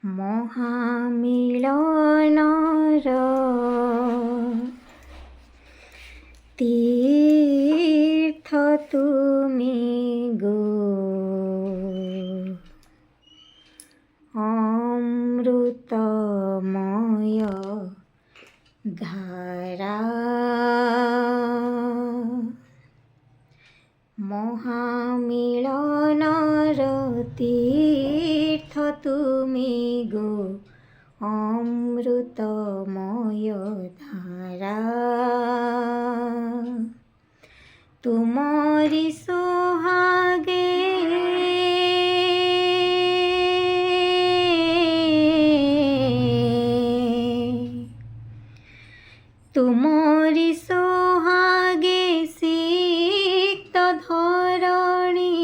ମହାମିଳନର ତୀର୍ଥ ତୁମେ ଗୋ ଅମୃତମୟ ଧାରା মহামিলনর তীর্থ তুমি গো অমৃতময় ধারা তুমরি সোহাগে তুমরি সোহাগে সিক্ত ধরণী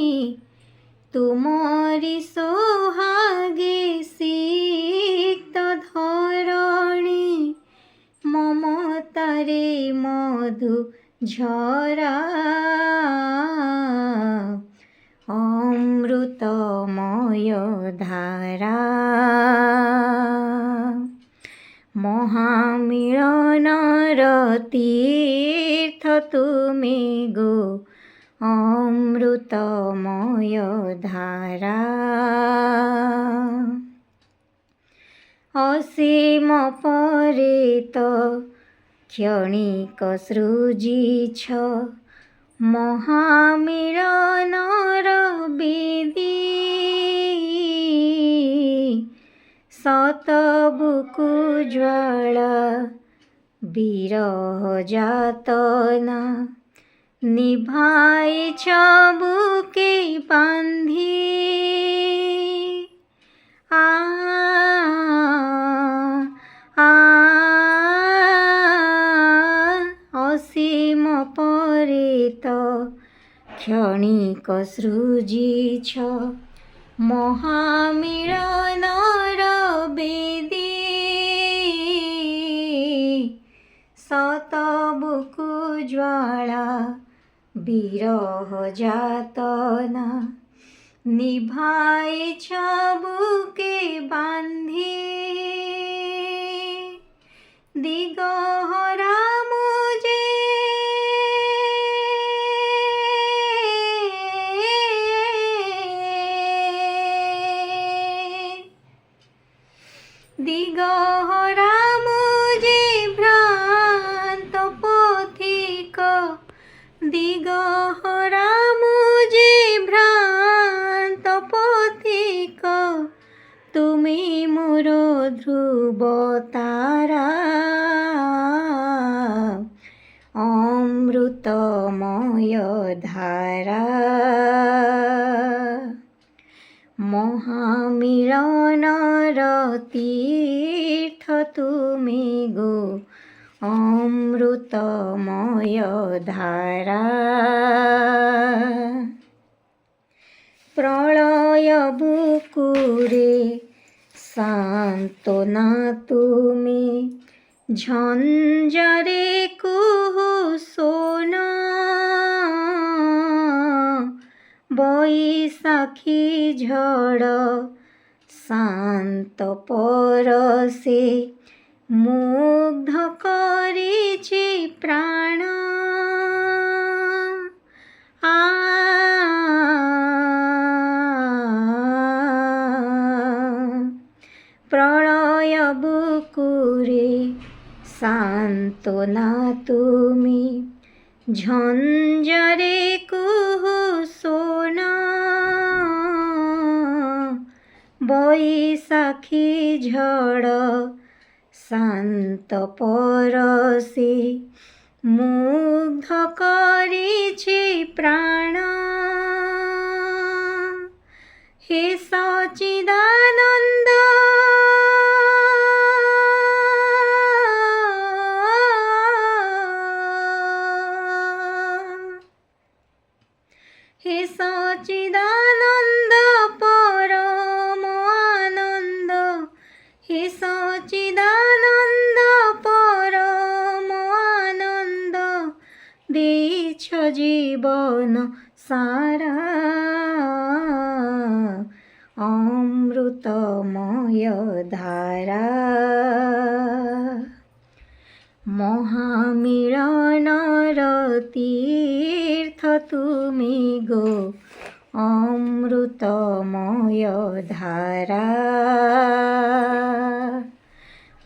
তুমরি সোহাগে সিক্ত ধরণী মমতারে মধু ঝরা অমৃতময় ধারা মহামিলনর তীর্থ তুমি গো অমৃতময় ধারা অসীম পরেত ক্ষণিক সৃজিছ মহামিলনর বিধি শতবুকু জ্বালা বিরহ যাতনা নিভাইছ বুকে বান্ধি আ অসীম পরেত ক্ষণিক সৃজিছ মহামিলনর বেদী শতবুকু জ্বালা বিরহ যাতনা নিভাইছ বুকে বান্ধি দিগহরা মুজে দিগহরা মুজে ভ্রান্ত পথিক দিগহরা মুজে ভ্রান্ত পথিক তুমি মোর ধ্রুব তারা অমৃতময় ধারা মহামিলনর তীর্থ তুমি গো অমৃতময় ধারা প্রলয় বুকুরে সান্ত্বনা তুমি ঝঞ্ঝারে কুহু সোনা বৈশাখী ঝড় শান্ত পরশে মুগ্ধ করেছে প্রাণ প্রলয় বুকুরে সান্ত্বনা তুমি ঝঞ্ঝারে কুহু সোনা বৈশাখী ঝড় শান্ত পরশে মুগ্ধ করেছে প্রাণ হে সচিদানন্দ হে সচিদানন্দ পরম আনন্দ হে সচিদানন্দ পরম আনন্দ ଦେଇଛ ଜୀବନ ସାରା মহামিলনৰ তীৰ্থ তুমি গো অমৃতময় ধাৰা।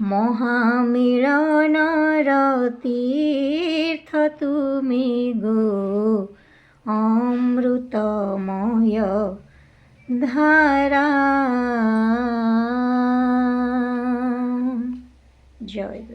মহামিলনৰ তীৰ্থ তুমি গো অমৃতময় ধাৰা। জয়।